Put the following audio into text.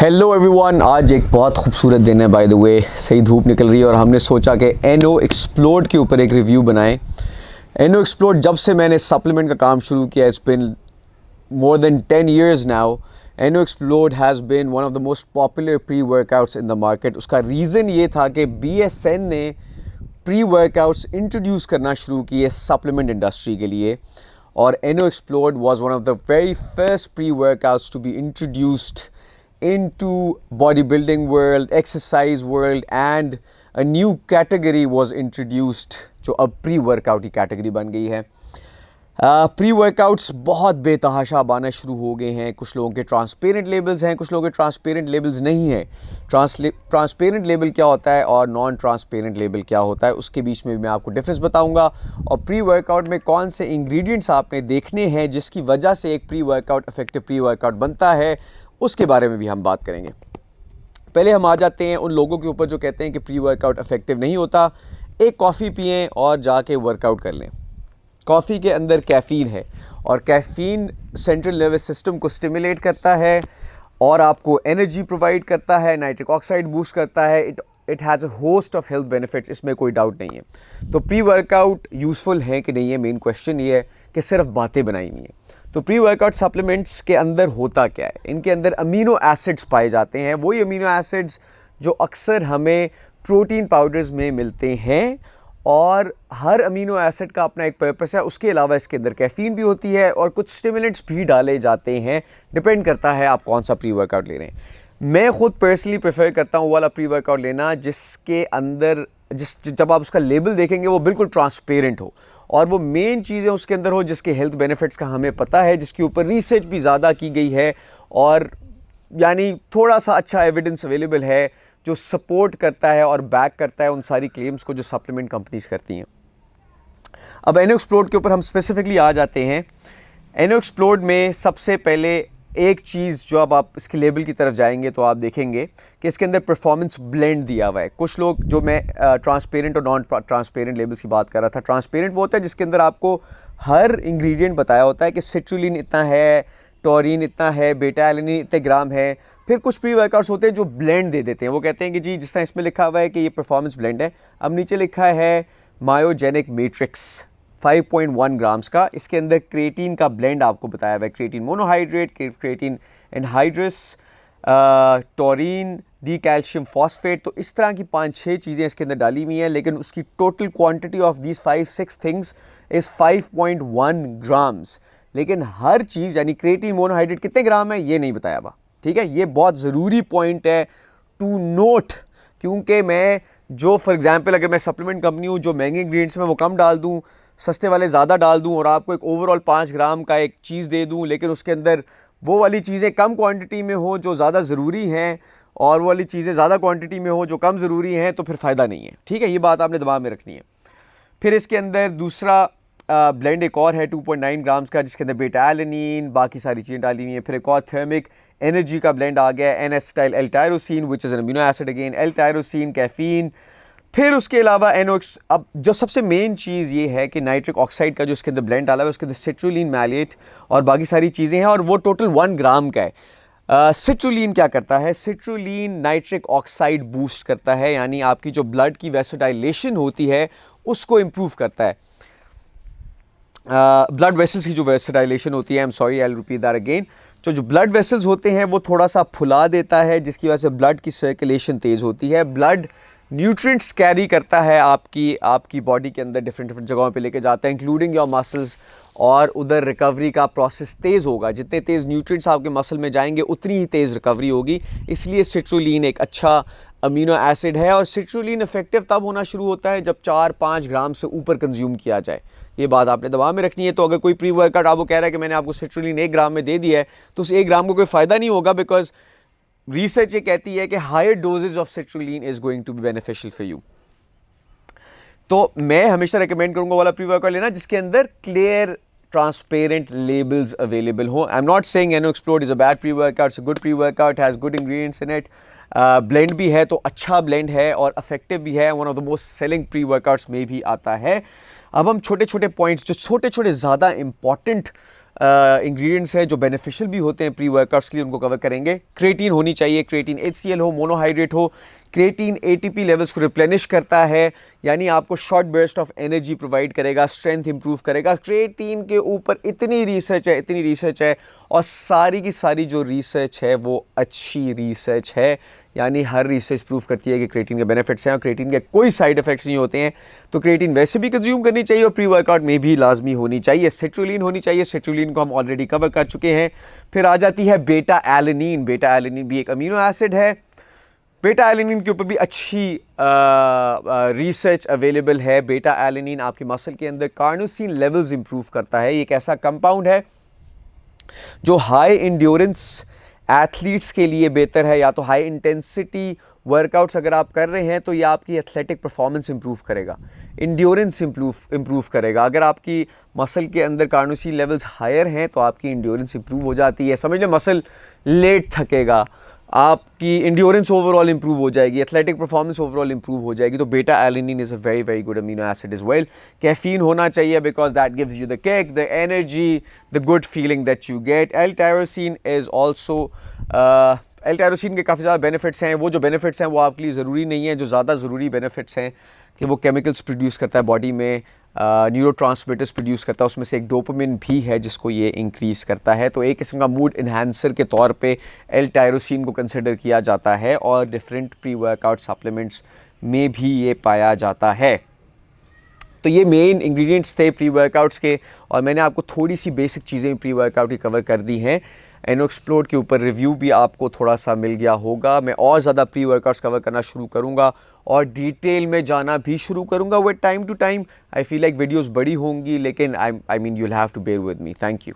Hello everyone, आज एक बहुत खूबसूरत दिन है। बाय द वे, सही धूप निकल रही है और हमने सोचा कि एनो एक्सप्लोड के ऊपर एक रिव्यू बनाएं। एनो एक्सप्लोड जब से मैंने सप्लीमेंट का काम शुरू किया, it's been more than 10 years now. N O explode has been one of the most popular pre workouts in the market. उसका रीज़न ये था कि BSN ने प्री वर्कआउट्स इंट्रोड्यूस करना शुरू किए सप्लीमेंट इंडस्ट्री के लिए, और NO Xplode was one of the very first pre workouts to be introduced into bodybuilding world, exercise world, and a new category was introduced जो अब प्री वर्कआउट की category बन गई है। प्री वर्कआउट्स बहुत बेतहाशा आना शुरू हो गए हैं। कुछ लोगों के ट्रांसपेरेंट लेबल्स हैं, कुछ लोगों के ट्रांसपेरेंट लेबल्स नहीं हैं। ट्रांसपेरेंट लेबल क्या होता है और नॉन ट्रांसपेरेंट लेबल क्या होता है, उसके बीच में भी मैं आपको डिफरेंस बताऊंगा, और प्री वर्कआउट में कौन से इंग्रेडिएंट्स आपने देखने हैं जिसकी वजह से एक pre workout effective pre workout बनता है, उसके बारे में भी हम बात करेंगे। पहले हम आ जाते हैं उन लोगों के ऊपर जो कहते हैं कि प्री वर्कआउट इफेक्टिव नहीं होता। एक कॉफ़ी पिएं और जाके वर्कआउट कर लें। कॉफ़ी के अंदर कैफ़ीन है और कैफ़ीन सेंट्रल नर्वस सिस्टम को स्टिमुलेट करता है और आपको एनर्जी प्रोवाइड करता है, नाइट्रिक ऑक्साइड बूस्ट करता है। It has a host of health benefits, इसमें कोई डाउट नहीं है। तो प्री वर्कआउट यूज़फुल है कि नहीं है, मेन क्वेश्चन ये है कि सिर्फ बातें बनाई नहीं है। तो प्री वर्कआउट सप्लीमेंट्स के अंदर होता क्या है? इनके अंदर अमीनो एसिड्स पाए जाते हैं, वही अमीनो एसिड्स जो अक्सर हमें प्रोटीन पाउडर्स में मिलते हैं, और हर अमीनो एसिड का अपना एक पर्पस है। उसके अलावा इसके अंदर कैफीन भी होती है और कुछ स्टिमुलेंट्स भी डाले जाते हैं। डिपेंड करता है आप कौन सा प्री वर्कआउट ले रहे हैं। मैं खुद पर्सनली प्रेफर करता हूँ वाला प्री वर्कआउट लेना जिसके अंदर जब आप उसका लेबल देखेंगे वो बिल्कुल ट्रांसपेरेंट हो और वो मेन चीज़ें उसके अंदर हो जिसके हेल्थ बेनिफिट्स का हमें पता है, जिसके ऊपर रिसर्च भी ज़्यादा की गई है, और यानी थोड़ा सा अच्छा एविडेंस अवेलेबल है जो सपोर्ट करता है और बैक करता है उन सारी क्लेम्स को जो सप्लीमेंट कंपनीज करती हैं। अब एनो एक्सप्लोड के ऊपर हम स्पेसिफिकली आ जाते हैं। एनो एक्सप्लोड में सबसे पहले एक चीज़ जो अब आप इसके लेबल की तरफ जाएंगे तो आप देखेंगे कि इसके अंदर परफॉर्मेंस ब्लेंड दिया हुआ है। कुछ लोग, जो मैं ट्रांसपेरेंट और नॉन ट्रांसपेरेंट लेबल्स की बात कर रहा था, ट्रांसपेरेंट वो होता है जिसके अंदर आपको हर इंग्रेडिएंट बताया होता है कि सिट्रुलिन इतना है, टॉरिन इतना है, बेटा एलेनिन इतने ग्राम है। फिर कुछ प्री वर्कआउट्स होते हैं जो ब्लेंड दे देते हैं। वो कहते हैं कि जी जिस तरह इसमें लिखा हुआ है कि ये परफॉर्मेंस ब्लेंड है, अब नीचे लिखा है मायोजेनिक मैट्रिक्स 5.1 ग्राम्स का। इसके अंदर क्रिएटिन का ब्लेंड आपको बताया हुआ है, creatine monohydrate, creatine anhydrous, taurine, D calcium phosphate. तो इस तरह की 5-6 चीज़ें इसके अंदर डाली हुई हैं, लेकिन उसकी total quantity of these 5-6 things is 5.1 grams. लेकिन हर चीज़ यानी क्रिएटिन मोनोहाइड्रेट कितने ग्राम है ये नहीं बताया हुआ। ठीक है, ये बहुत ज़रूरी पॉइंट है टू नोट, क्योंकि मैं जो फॉर एग्जांपल अगर मैं सप्लीमेंट कंपनी हूँ, जो महंगे इंग्रेडिएंट्स में वो कम डाल दूँ, सस्ते वाले ज़्यादा डाल दूँ और आपको एक ओवरऑल 5 ग्राम का एक चीज़ दे दूँ, लेकिन उसके अंदर वो वाली चीज़ें कम क्वांटिटी में हो जो ज़्यादा ज़रूरी हैं और वो वाली चीज़ें ज़्यादा क्वांटिटी में हो जो कम ज़रूरी हैं, तो फिर फ़ायदा नहीं है। ठीक है, ये बात आपने दिमाग में रखनी है। फिर इसके अंदर दूसरा ब्लेंड एक और है 2.9 ग्राम्स का, जिसके अंदर बेटा एलेनिन, बाकी सारी चीज़ें डाली हुई हैं। फिर एक और थर्मिक एनर्जी का ब्लेंड आ गया, NS-टाइल L-टायरोसिन which is an amino acid again, L-टायरोसिन, कैफीन। फिर उसके अलावा अब जो सबसे मेन चीज़ ये है कि नाइट्रिक ऑक्साइड का जो इसके अंदर ब्लेंड डाला है उसके अंदर सिट्रुलिन मैलेट और बाकी सारी चीज़ें हैं, और वो टोटल 1 ग्राम का है। सिट्रुलिन क्या करता है? सिट्रुलिन नाइट्रिक ऑक्साइड बूस्ट करता है, यानी आपकी जो ब्लड की वैसोडाइलेशन होती है उसको इम्प्रूव करता है। ब्लड वेसल्स की जो वैसोडाइलेशन होती है, I am sorry I will repeat that again, जो ब्लड वेसल्स होते हैं वो थोड़ा सा फुला देता है, जिसकी वजह से ब्लड की सर्कुलेशन तेज़ होती है। ब्लड न्यूट्रिएंट्स कैरी करता है आपकी बॉडी के अंदर, डिफरेंट जगहों पे लेके जाता है इंक्लूडिंग योर मसल्स, और उधर रिकवरी का प्रोसेस तेज़ होगा। जितने तेज़ न्यूट्रिएंट्स आपके मसल में जाएंगे उतनी ही तेज़ रिकवरी होगी। इसलिए सिट्रुलिन एक अच्छा अमीनो एसिड है, और सिट्रुलिन इफेक्टिव तब होना शुरू होता है जब 4-5 ग्राम से ऊपर कंज्यूम किया जाए। ये बात आपने दिमाग में रखनी है। तो अगर कोई प्री वर्कआउट आपको कह रहा है कि मैंने आपको सिट्रुलिन 1 ग्राम में दे दिया है, तो उस 1 ग्राम को कोई फ़ायदा नहीं होगा, बिकॉज रिसर्च ये कहती है कि higher doses of citrulline is going to be beneficial for you. तो मैं हमेशा रिकमेंड करूंगा वाला प्री वर्कआउट लेना जिसके अंदर क्लियर ट्रांसपेरेंट लेबल्स अवेलेबल हो। I am not saying N O explode is a bad pre workout, it's a good pre workout, has good ingredients in it. Blend भी है तो अच्छा ब्लेंड है और इफेक्टिव भी है, one of the most selling pre workouts में भी आता है। अब हम छोटे छोटे पॉइंट्स जो छोटे छोटे ज़्यादा इंपॉर्टेंट इंग्रेडिएंट्स हैं जो बेनिफिशियल भी होते हैं प्री वर्कआउट्स के लिए, उनको कवर करेंगे। क्रिएटिन होनी चाहिए, क्रिएटिन HCl हो, मोनोहाइड्रेट हो। क्रिएटिन ATP लेवल्स को रिप्लेनिश करता है, यानी आपको short burst of energy provide करेगा, स्ट्रेंथ इंप्रूव करेगा। क्रिएटिन के ऊपर इतनी रिसर्च है और सारी की सारी जो रिसर्च है वो अच्छी रिसर्च है, यानी हर रिसर्च प्रूव करती है कि क्रिएटिन के बेनिफिट्स हैं और क्रिएटिन के कोई साइड इफेक्ट्स नहीं होते हैं। तो क्रिएटिन वैसे भी कंज्यूम करनी चाहिए और प्री वर्कआउट में भी लाजमी होनी चाहिए। सिट्रुलिन होनी चाहिए, सिट्रुलिन को हम ऑलरेडी कवर कर चुके हैं। फिर आ जाती है बेटा एलेनिन। बेटा एलेनिन भी एक अमीनो एसिड है। बेटा एलेनिन के ऊपर भी अच्छी रिसर्च अवेलेबल है। बेटा एलेनिन आपके मसल के अंदर कार्नोसिन लेवल्स इंप्रूव करता है। ये एक ऐसा कंपाउंड है जो हाई इंड्योरेंस एथलीट्स के लिए बेहतर है, या तो हाई इंटेंसिटी वर्कआउट्स अगर आप कर रहे हैं तो ये आपकी एथलेटिक परफॉर्मेंस इंप्रूव करेगा, इंड्योरेंस इंप्रूव करेगा। अगर आपकी मसल के अंदर कार्नोसिन लेवल्स हायर हैं तो आपकी इंड्योरेंस इंप्रूव हो जाती है। समझ लें मसल लेट थकेगा, आपकी इंड्योरेंस ओवरऑल इंप्रूव हो जाएगी, एथलेटिक परफॉर्मेंस ओवरऑल इंप्रूव हो जाएगी। तो बेटा alanine is a very very good amino acid is well. Caffeine होना चाहिए because that gives you the kick, the energy, the good feeling that you get. L tyrosine is also, L tyrosine के काफ़ी ज़्यादा benefits हैं। वो जो benefits हैं वो आपके लिए ज़रूरी नहीं है। जो ज़्यादा ज़रूरी बेनिफिट्स हैं कि वो केमिकल्स प्रोड्यूस करता है बॉडी में, न्यूरोट्रांसमिटर्स प्रोड्यूस करता है, उसमें से एक डोपामिन भी है जिसको ये इंक्रीज़ करता है। तो एक किस्म का मूड इन्हांसर के तौर पे एल टायरोसिन को कंसिडर किया जाता है और डिफरेंट प्री वर्कआउट सप्लीमेंट्स में भी ये पाया जाता है। तो ये मेन इंग्रेडिएंट्स थे प्री वर्कआउट्स के और मैंने आपको थोड़ी सी बेसिक चीज़ें प्री वर्कआउट की कवर कर दी हैं। एनो एक्सप्लोड के ऊपर रिव्यू भी आपको थोड़ा सा मिल गया होगा। मैं और ज़्यादा प्री वर्कआउट्स कवर करना शुरू करूँगा और डिटेल में जाना भी शुरू करूँगा with time to time. I feel like videos बड़ी होंगी लेकिन I mean you will have to bear with me. Thank you.